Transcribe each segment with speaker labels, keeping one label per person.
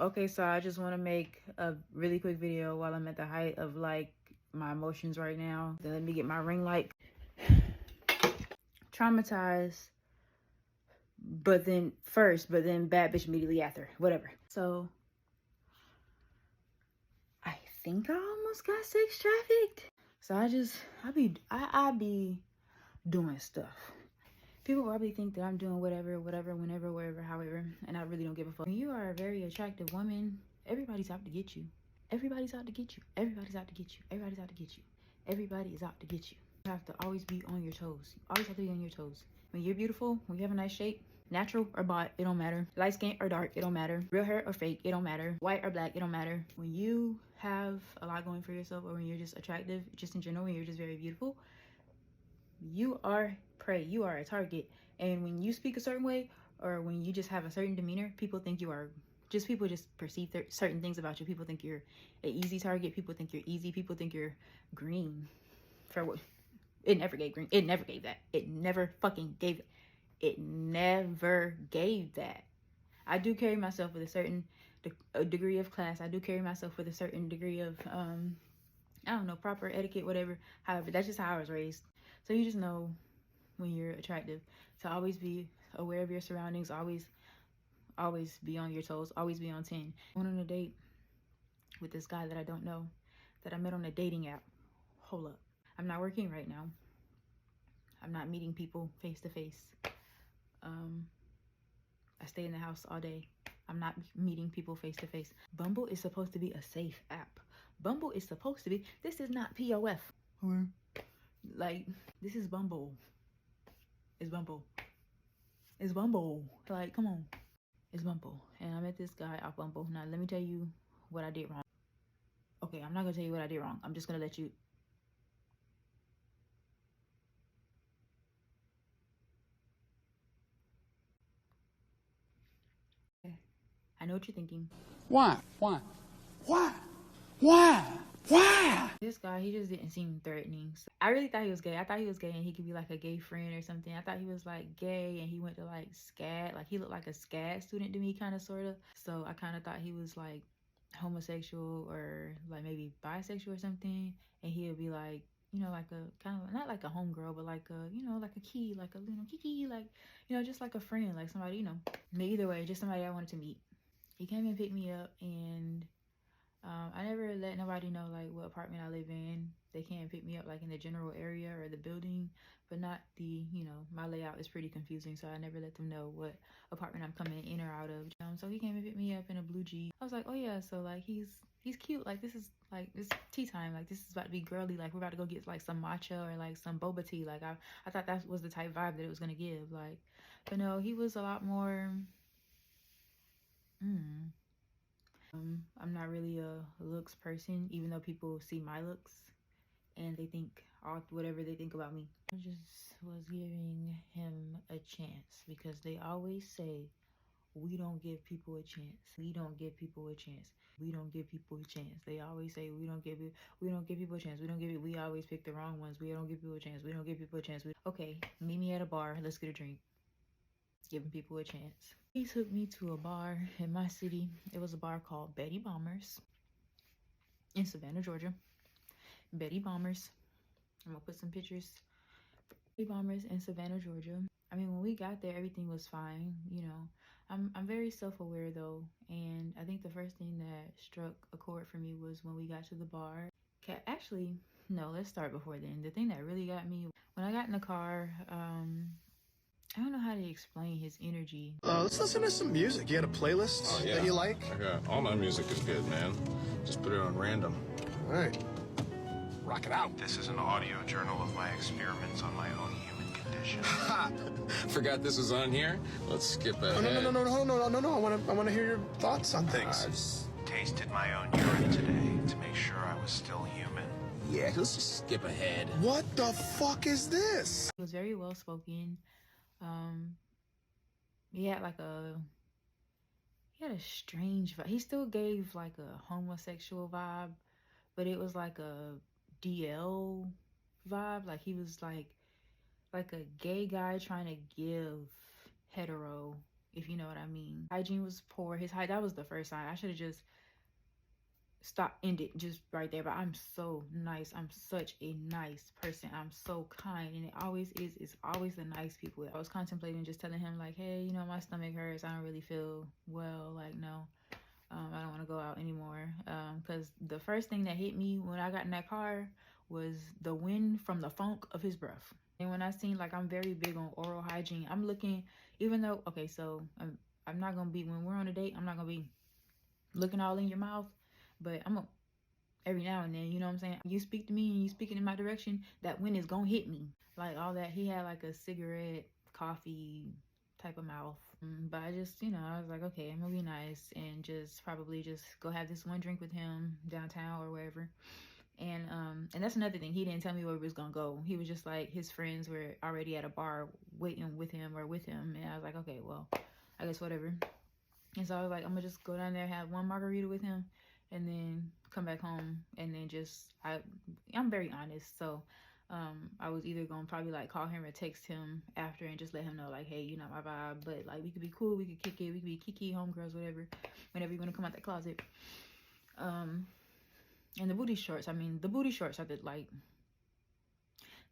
Speaker 1: Okay, so I just want to make a really quick video while I'm at the height of like my emotions right now. Then let me get my ring light. Traumatized, but then bad bitch immediately after. Whatever. So I think I almost got sex trafficked. So I be doing stuff. People probably think that I'm doing whatever, whenever, wherever, however, and I really don't give a fuck. When you are a very attractive woman, everybody's out to get you. Everybody's out to get you. Everybody's out to get you. Everybody's out to get you. Everybody is out to get you. You have to always be on your toes. You always have to be on your toes. When you're beautiful, when you have a nice shape, natural or bought, it don't matter. Light skin or dark, it don't matter. Real hair or fake, it don't matter. White or black, it don't matter. When you have a lot going for yourself, or when you're just attractive, just in general, when you're just very beautiful, you are prey. You are a target. And when you speak a certain way, or when you just have a certain demeanor, people think you are people just perceive certain things about you. People think you're an easy target. People think you're easy. People think you're green. For what? It never gave green. It never gave that. It never fucking gave it. It never gave that. I do carry myself with a certain degree of class. I do carry myself with a certain degree of I don't know, proper etiquette, whatever. However, that's just how I was raised. So you just know when you're attractive to always be aware of your surroundings, always be on your toes, always be on 10. I went on a date with this guy that I don't know, that I met on a dating app. Hold up. I'm not working right now. I'm not meeting people face to face. I stay in the house all day. I'm not meeting people face to face. Bumble is supposed to be a safe app. Bumble is supposed to be, this is not POF. Like, this is Bumble. It's Bumble. It's Bumble. Like, come on. It's Bumble. And I met this guy off Bumble. Now, let me tell you what I did wrong. Okay, I'm not going to tell you what I did wrong. I'm just going to let you. I know what you're thinking.
Speaker 2: Why?
Speaker 1: This guy, he just didn't seem threatening. So I really thought he was gay. I thought he was gay and he could be like a gay friend or something. I thought he was like gay and he went to like SCAD. Like he looked like a SCAD student to me, kind of, sort of. So I kind of thought he was like homosexual or like maybe bisexual or something. And he would be like, you know, like a kind of, not like a homegirl, but like a, you know, like a key, like a, you know, kiki, like, you know, just like a friend, like somebody, you know. But either way, just somebody I wanted to meet. He came and picked me up, and I never let nobody know like what apartment I live in. They can't pick me up like in the general area or the building, but not the, you know, my layout is pretty confusing, so I never let them know what apartment I'm coming in or out of. So he came and picked me up in a blue Jeep. I was like, oh yeah, so like he's cute. Like this is like, it's tea time. Like this is about to be girly. Like we're about to go get like some matcha or like some boba tea. Like I thought that was the type vibe that it was gonna give. Like, but no, he was a lot more. I'm not really a looks person, even though people see my looks and they think whatever they think about me. I just was giving him a chance because they always say we don't give people a chance. We don't give people a chance. We don't give people a chance. They always say we don't give people a chance. We always pick the wrong ones. We don't give people a chance. We don't give people a chance. Okay, meet me at a bar. Let's get a drink. Giving people a chance. He took me to a bar in my city. It was a bar called Betty Bombers in Savannah, Georgia. Betty Bombers. I'm gonna put some pictures. Betty Bombers in Savannah, Georgia. I mean, when we got there, everything was fine. You know, I'm very self-aware though, and I think the first thing that struck a chord for me was when we got to the bar. Actually, no, let's start before then. The thing that really got me when I got in the car, I don't know how to explain his energy.
Speaker 3: Let's listen to some music. You had a playlist that you like?
Speaker 4: All my music is good, man. Just put it on random.
Speaker 3: All right.
Speaker 4: Rock it out.
Speaker 5: This is an audio journal of my experiments on my own human condition.
Speaker 4: Forgot this was on here? Let's skip ahead.
Speaker 3: No. I want to hear your thoughts on things.
Speaker 5: Tasted my own urine today to make sure I was still human.
Speaker 4: Yeah, let's just skip ahead.
Speaker 3: What the fuck is this?
Speaker 1: He was very well spoken. He had a strange vibe. He still gave like a homosexual vibe, but it was like a DL vibe. Like he was like a gay guy trying to give hetero if you know what I mean. Hygiene was poor. That was the first sign. I should have just end it just right there. But I'm so nice. I'm such a nice person. I'm so kind, and it always is. It's always the nice people. I was contemplating just telling him like, hey, you know, my stomach hurts. I don't really feel well. Like, no, I don't want to go out anymore. Because the first thing that hit me when I got in that car was the wind from the funk of his breath. And when I seen, like, I'm very big on oral hygiene. I'm looking, even though, okay, so I'm not gonna be, when we're on a date, I'm not gonna be looking all in your mouth, but I'm gonna, every now and then, you know what I'm saying? You speak to me and you speaking in my direction, that wind is gonna hit me. Like, all that. He had like a cigarette, coffee type of mouth. But I just, you know, I was like, okay, I'm gonna be nice and just probably just go have this one drink with him downtown or wherever. And that's another thing. He didn't tell me where we was gonna go. He was just like, his friends were already at a bar waiting with him. And I was like, okay, well, I guess whatever. And so I was like, I'm gonna just go down there, have one margarita with him, and then come back home. And then I'm very honest. So I was either gonna probably like call him or text him after and just let him know like, hey, you're not my vibe, but like we could be cool, we could kick it, we could be kiki, homegirls, whatever, whenever you want to come out that closet. And the booty shorts, I mean, the booty shorts are the, like,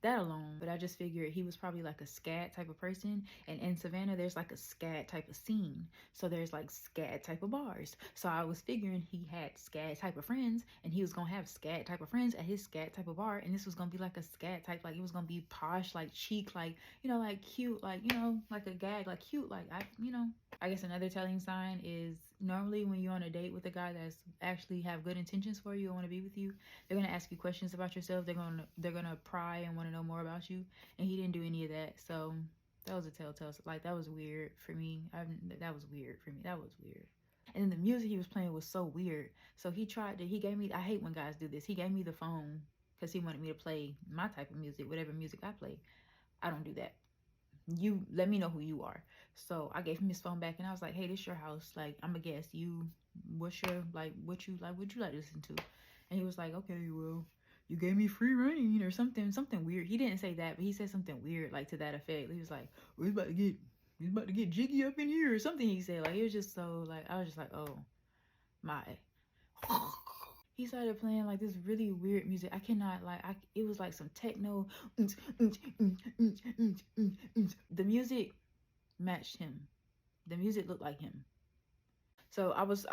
Speaker 1: that alone. But I just figured he was probably like a scat type of person. And in Savannah, there's like a scat type of scene. So there's like scat type of bars. So I was figuring he had scat type of friends. And he was going to have scat type of friends at his scat type of bar. And this was going to be like a scat type. Like, it was going to be posh, like chic, like, you know, like cute, like, you know, like a gag, like cute. Like, I guess another telling sign is normally when you're on a date with a guy that's actually have good intentions for you and want to be with you, they're going to ask you questions about yourself. They're going to pry and want to know more about you. And he didn't do any of that. So that was a telltale. Like, that was weird for me. That was weird for me. That was weird. And then the music he was playing was so weird. So he gave me, I hate when guys do this. He gave me the phone because he wanted me to play my type of music, whatever music I play. I don't do that. You let me know who you are. So I gave him his phone back and I was like, hey, this your house. Like, I'm a guest. What you like to listen to? And he was like, okay, well, you gave me free reign or something weird. He didn't say that, but he said something weird, like to that effect. He was like, we're about to get jiggy up in here or something. He said, like, it was just so, like, I was just like, oh my. He started playing like this really weird music. I cannot, like, it was like some techno. The music matched him. The music looked like him. So I was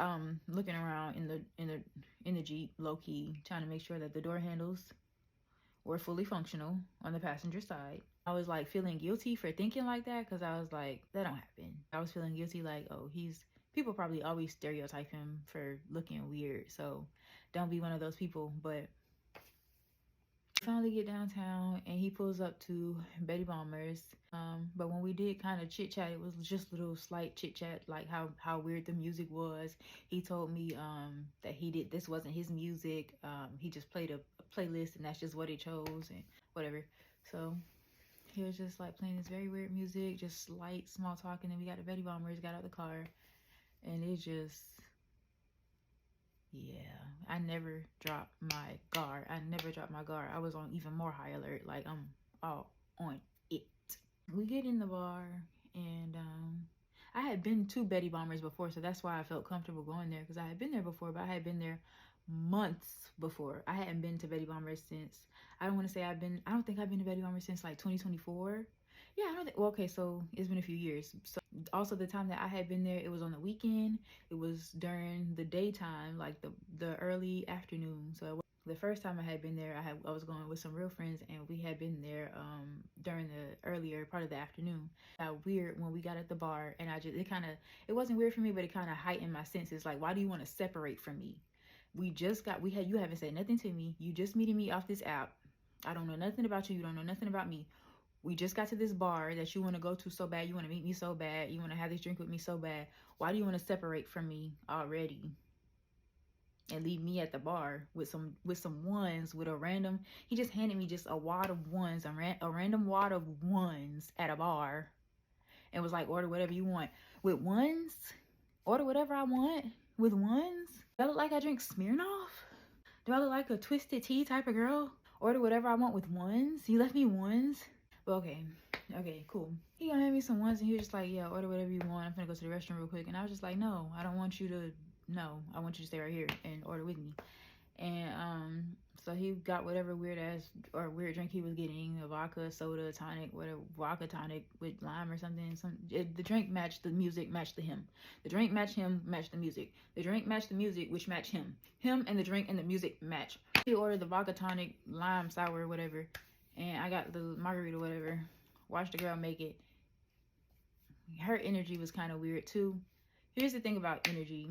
Speaker 1: looking around in the Jeep, low key, trying to make sure that the door handles were fully functional on the passenger side. I was like feeling guilty for thinking like that because I was like, that don't happen. I was feeling guilty like, oh, people probably always stereotype him for looking weird. So don't be one of those people. But finally get downtown and he pulls up to Betty Balmer's. But when we did kind of chit chat, it was just little slight chit chat, like how weird the music was. He told me that this wasn't his music. He just played a playlist and that's just what he chose and whatever. So he was just like playing this very weird music, just light small talk, and then we got to Betty Balmer's, got out the car, and it just, yeah, I never dropped my guard. I was on even more high alert. Like, I'm all on it. We get in the bar, and I had been to Betty Balmer's before, so that's why I felt comfortable going there, because I had been there before, but I had been there months before. I hadn't been to Betty Balmer's since, I don't think I've been to Betty Balmer's since like 2024. Yeah, okay, so it's been a few years. So also the time that I had been there, it was on the weekend. It was during the daytime, like the early afternoon. So the first time I had been there, I was going with some real friends, and we had been there during the earlier part of the afternoon. Weird when we got at the bar, and it wasn't weird for me, but it kind of heightened my senses. Like, why do you want to separate from me? You haven't said nothing to me. You just meeting me off this app. I don't know nothing about you. You don't know nothing about me. We just got to this bar that you want to go to so bad. You want to meet me so bad. You want to have this drink with me so bad. Why do you want to separate from me already and leave me at the bar with some ones, with a random, he just handed me just a wad of ones, a random wad of ones at a bar, and was like, order whatever you want with ones. Order whatever I want with ones. Do I look like I drink Smirnoff? Do I look like a twisted tea type of girl? Order whatever I want with ones. You left me ones. But okay, cool. He gonna hand me some ones and he was just like, yeah, order whatever you want. I'm gonna go to the restroom real quick. And I was just like, no, I don't want you to, no, I want you to stay right here and order with me. And so he got whatever weird drink he was getting, a vodka, soda, tonic, whatever, vodka tonic with lime or something. The drink matched the music, matched the him. The drink matched him, matched the music. The drink matched the music, which matched him. Him and the drink and the music match. He ordered the vodka tonic, lime, sour, whatever. And I got the margarita, whatever. Watched the girl make it. Her energy was kind of weird too. Here's the thing about energy.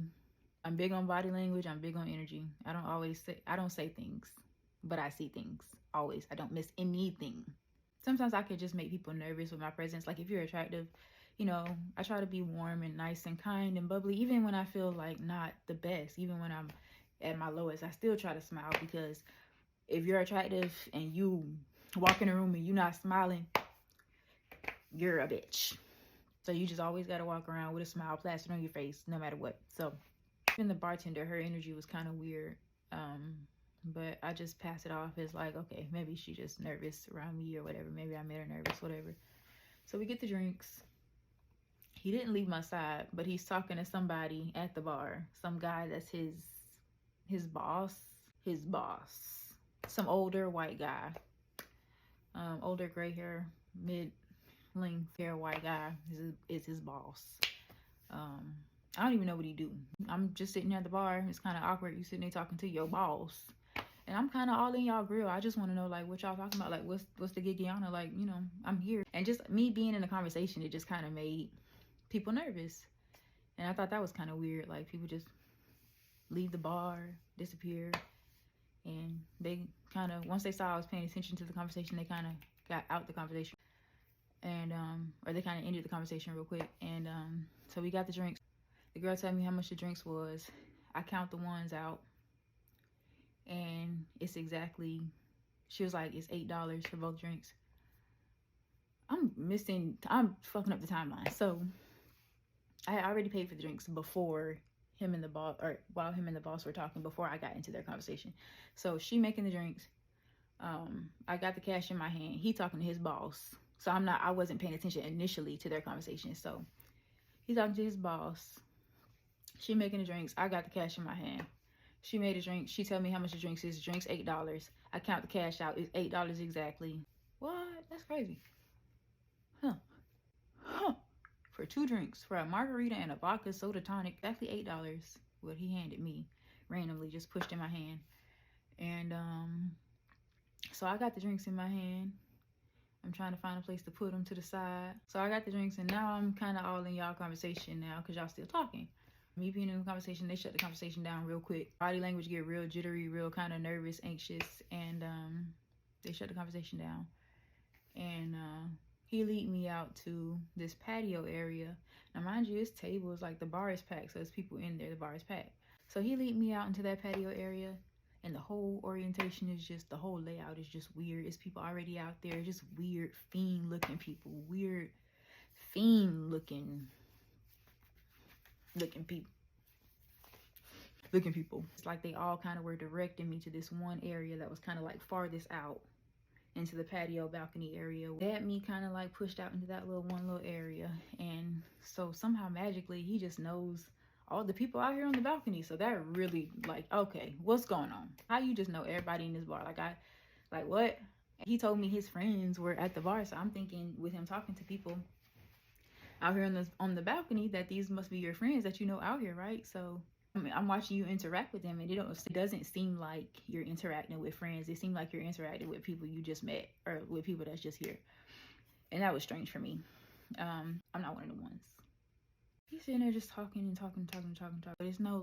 Speaker 1: I'm big on body language. I'm big on energy. I don't say things, but I see things. Always. I don't miss anything. Sometimes I could just make people nervous with my presence. Like if you're attractive, you know, I try to be warm and nice and kind and bubbly, even when I feel like not the best, even when I'm at my lowest, I still try to smile, because if you're attractive and you walk in a room and you're not smiling, you're a bitch. So you just always got to walk around with a smile plastered on your face, no matter what. So even the bartender, her energy was kind of weird. But I just pass it off as like, okay, maybe she just nervous around me or whatever. Maybe I made her nervous, whatever. So we get the drinks. He didn't leave my side, but he's talking to somebody at the bar. Some guy that's his boss. Some older white guy. Older gray hair, mid-length hair white guy is his boss. I don't even know what he do. I'm just sitting at the bar. It's kind of awkward. You sitting there talking to your boss. And I'm kind of all in y'all grill. I just want to know, like, what y'all talking about? Like, what's the Gigiana? Like, you know, I'm here. And just me being in a conversation, it just kind of made people nervous. And I thought that was kind of weird. Like, people just leave the bar, disappear. And they kind of, once they saw I was paying attention to the conversation, they kind of got out the conversation. And, or they kind of ended the conversation real quick. And so we got the drinks. The girl told me how much the drinks was. I count the ones out. And it's exactly, she was like, it's $8 for both drinks. I'm fucking up the timeline. So I had already paid for the drinks before him and the boss, or while him and the boss were talking, before I got into their conversation. So she making the drinks. I got the cash in my hand. He talking to his boss. So I wasn't paying attention initially to their conversation. So he talking to his boss. She making the drinks. I got the cash in my hand. She made a drink. She tell me how much the drinks is. The drink's $8. I count the cash out. It's $8 exactly. What? That's crazy. Huh. For 2 drinks, for a margarita and a vodka soda tonic, exactly $8. What he handed me randomly, just pushed in my hand. And so I got the drinks in my hand. I'm trying to find a place to put them to the side. So I got the drinks, and now I'm kind of all in y'all conversation now, because y'all still talking. Me being in the conversation, they shut the conversation down real quick. Body language get real jittery, real kind of nervous, anxious, and they shut the conversation down. And he lead me out to this patio area. Now, mind you, it's tables, like the bar is packed, so there's people in there, the bar is packed. So he lead me out into that patio area, and the whole orientation is just, the whole layout is just weird. It's people already out there, just weird fiend-looking people, weird fiend-looking people. It's like they all kind of were directing me to this one area that was kind of like farthest out into the patio balcony area. They had me kind of like pushed out into that one little area. And so somehow magically he just knows all the people out here on the balcony. So that really, like, okay, what's going on? How you just know everybody in this bar? Like what? He told me his friends were at the bar. So I'm thinking, with him talking to people out here on the balcony, that these must be your friends that you know out here, right? So I mean, I'm watching you interact with them, and it doesn't seem like you're interacting with friends. It seems like you're interacting with people you just met, or with people that's just here. And that was strange for me. I'm not one of the ones. He's sitting there just talking. But it's no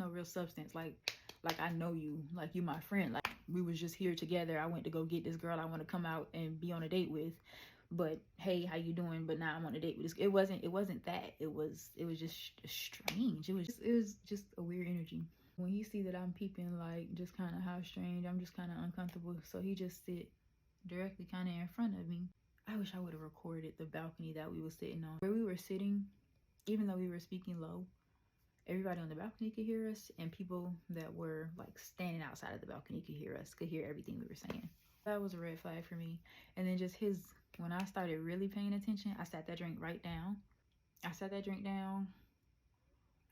Speaker 1: real substance. Like I know you, like you my friend. Like we was just here together. I went to go get this girl I want to come out and be on a date with. But hey, how you doing? But now I'm on a date with this. It wasn't that. It was just strange. It was just a weird energy. When he see that I'm peeping, like just kind of how strange, I'm just kind of uncomfortable. So he just sit directly kind of in front of me. I wish I would have recorded the balcony that we were sitting on. Where we were sitting, even though we were speaking low, everybody on the balcony could hear us, and people that were like standing outside of the balcony could hear us, could hear everything we were saying. That was a red flag for me. And then just when I started really paying attention, I sat that drink right down.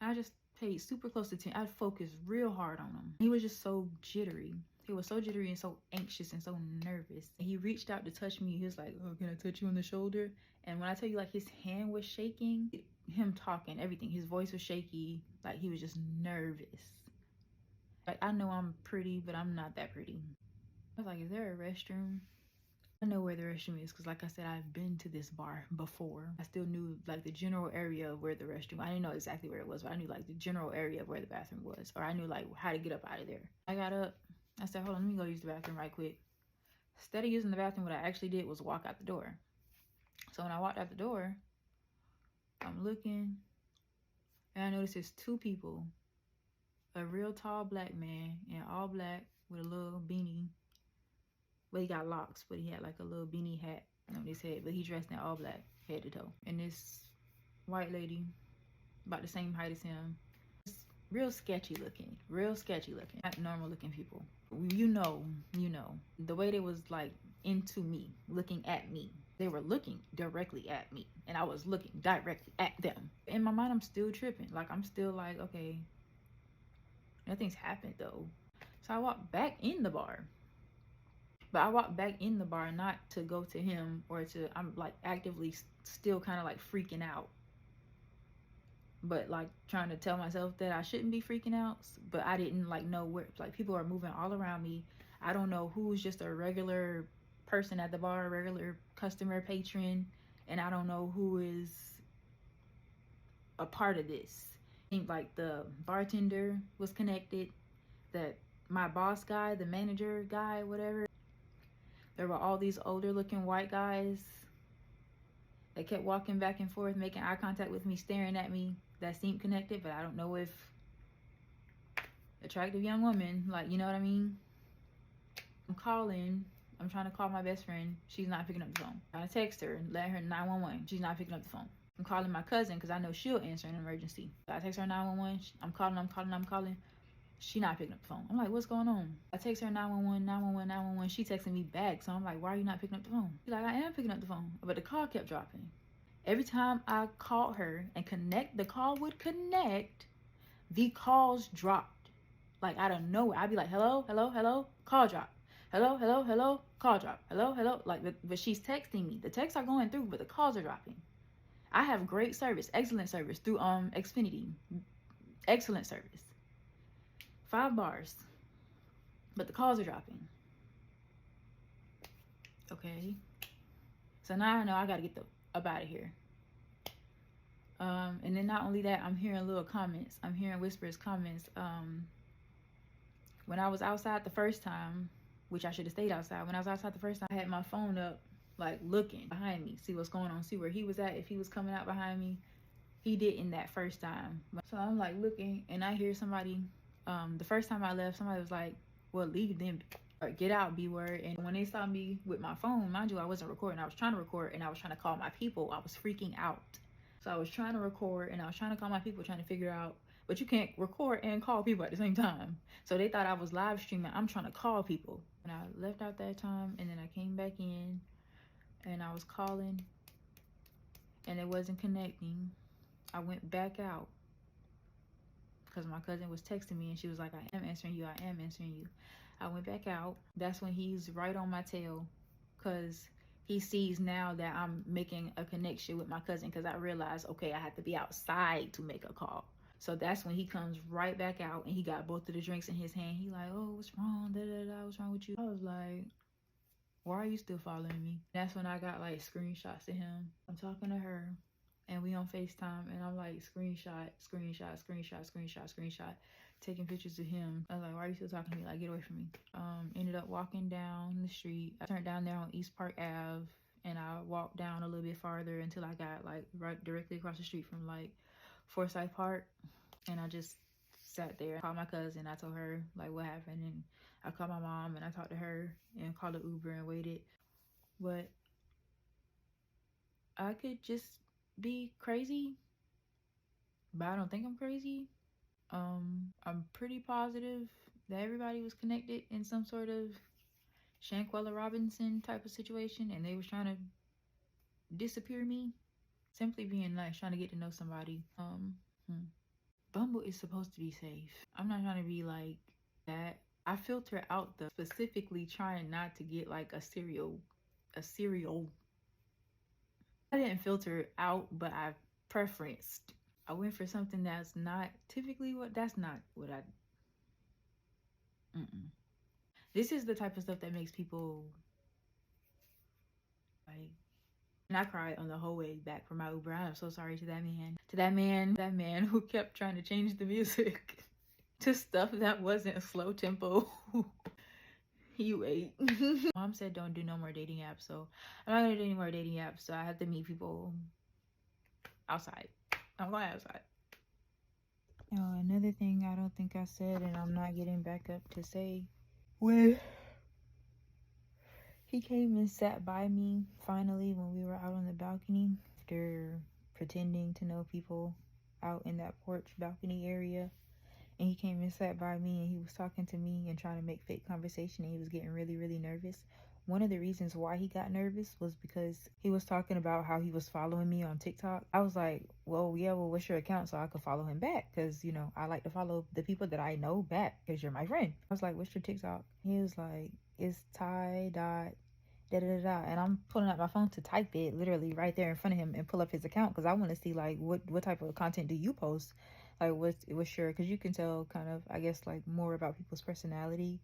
Speaker 1: I just paid super close attention. I focused real hard on him. He was just so jittery. He was so jittery and so anxious and so nervous. He reached out to touch me. He was like, "Oh, can I touch you on the shoulder?" And when I tell you, like, his hand was shaking, him talking, everything, his voice was shaky. Like, he was just nervous. Like, I know I'm pretty, but I'm not that pretty. I was like, "Is there a restroom?" I know where the restroom is because, like I said, I've been to this bar before. I still knew like the general area of where the restroom. I didn't know exactly where it was, but I knew like the general area of where the bathroom was, or I knew like how to get up out of there. I got up. I said, "Hold on, let me go use the bathroom right quick." Instead of using the bathroom, what I actually did was walk out the door. So when I walked out the door, I'm looking, and I noticed there's two people. A real tall black man in all black with a little beanie. Well, he got locks, but he had like a little beanie hat on his head. But he dressed in all black, head to toe. And this white lady, about the same height as him, real sketchy looking. Not normal looking people. You know, the way they was like into me, looking at me. They were looking directly at me, and I was looking directly at them. In my mind, I'm still tripping. Like, I'm still like, okay, nothing's happened though. So I walked back in the bar. But I walked back in the bar not to go to him or to, I'm like actively still kind of like freaking out. But like trying to tell myself that I shouldn't be freaking out. But I didn't like know where, like people are moving all around me. I don't know who's just a regular person at the bar, regular customer, patron. And I don't know who is a part of this. I think like the bartender was connected. That my boss guy, the manager guy, whatever. There were all these older looking white guys that kept walking back and forth, making eye contact with me, staring at me, that seemed connected, but I don't know if attractive young woman, like, you know what I mean? I'm trying to call my best friend. She's not picking up the phone. I text her and let her 911. She's not picking up the phone. I'm calling my cousin because I know she'll answer an emergency. I text her 911. I'm calling. She not picking up the phone. I'm like, what's going on? I text her 911. She texting me back. So I'm like, why are you not picking up the phone? She's like, I am picking up the phone. But the call kept dropping. Every time I called her and the call would connect, the calls dropped. Like out of nowhere. I'd be like, hello, call drop. Hello, call drop. Hello. Like, but she's texting me. The texts are going through, but the calls are dropping. I have great service, excellent service through Xfinity. Excellent service. 5 bars, but the calls are dropping. Okay, so now I know I gotta get up out of here. And then not only that, I'm hearing little comments. I'm hearing whispers, comments. When I was outside the first time, which I should have stayed outside. When I was outside the first time, I had my phone up, like looking behind me, see what's going on, see where he was at, if he was coming out behind me. He didn't that first time. So I'm like looking, and I hear somebody. The first time I left, somebody was like, well, leave them or get out, B-word. And when they saw me with my phone, mind you, I wasn't recording. I was trying to record and I was trying to call my people. I was freaking out. So I was trying to record and I was trying to call my people, trying to figure out, but you can't record and call people at the same time. So they thought I was live streaming. I'm trying to call people. And I left out that time and then I came back in and I was calling and it wasn't connecting. I went back out. Because my cousin was texting me and she was like, I am answering you. I went back out. That's when he's right on my tail because he sees now that I'm making a connection with my cousin because I realized, okay, I have to be outside to make a call. So that's when he comes right back out and he got both of the drinks in his hand. He like, oh, what's wrong? What's wrong with you? I was like, why are you still following me? That's when I got like screenshots of him. I'm talking to her. And we on FaceTime and I'm like screenshot, taking pictures of him. I was like, why are you still talking to me? Like, get away from me. Ended up walking down the street. I turned down there on East Park Ave and I walked down a little bit farther until I got like right directly across the street from like Forsyth Park. And I just sat there, called my cousin. I told her like what happened and I called my mom and I talked to her and called an Uber and waited. But I could just be crazy, but I don't think I'm crazy. I'm pretty positive that everybody was connected in some sort of Shankwella Robinson type of situation, and they was trying to disappear me. Simply being nice, trying to get to know somebody. Bumble is supposed to be safe. I'm not trying to be like that. I filter out the specifically trying not to get like a serial. I didn't filter out, but I preferenced. I went for something that's not typically that's not what I. This is the type of stuff that makes people like. And I cried on the whole way back from my Uber. I'm so sorry to that man. To that man who kept trying to change the music to stuff that wasn't slow tempo. You wait. Mom said don't do no more dating apps, so I'm not gonna do any more dating apps. So I have to meet people outside. I'm going outside. Oh, another thing I don't think I said, and I'm not getting back up to say, when he came and sat by me finally when we were out on the balcony after pretending to know people out in that porch balcony area. And he came and sat by me and he was talking to me and trying to make fake conversation, and he was getting really, really nervous. One of the reasons why he got nervous was because he was talking about how he was following me on TikTok. I was like, well, yeah, well, what's your account so I could follow him back? Because, you know, I like to follow the people that I know back because you're my friend. I was like, what's your TikTok? He was like, it's Thai dot da da da, and I'm pulling out my phone to type it literally right there in front of him and pull up his account because I want to see like what type of content do you post, like what's your, because you can tell kind of, I guess, like more about people's personality.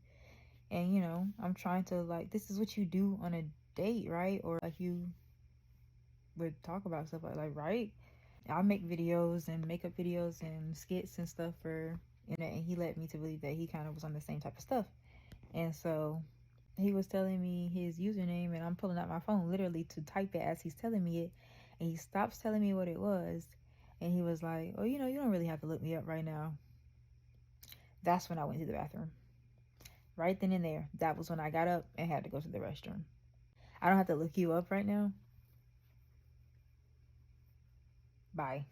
Speaker 1: And you know, I'm trying to like, this is what you do on a date, right? Or like you would talk about stuff like right? I make videos and makeup videos and skits and stuff for internet, and he led me to believe that he kind of was on the same type of stuff. And so he was telling me his username, and I'm pulling out my phone literally to type it as he's telling me it. And he stops telling me what it was. And he was like, oh, you know, you don't really have to look me up right now. That's when I went to the bathroom. Right then and there. That was when I got up and had to go to the restroom. I don't have to look you up right now. Bye.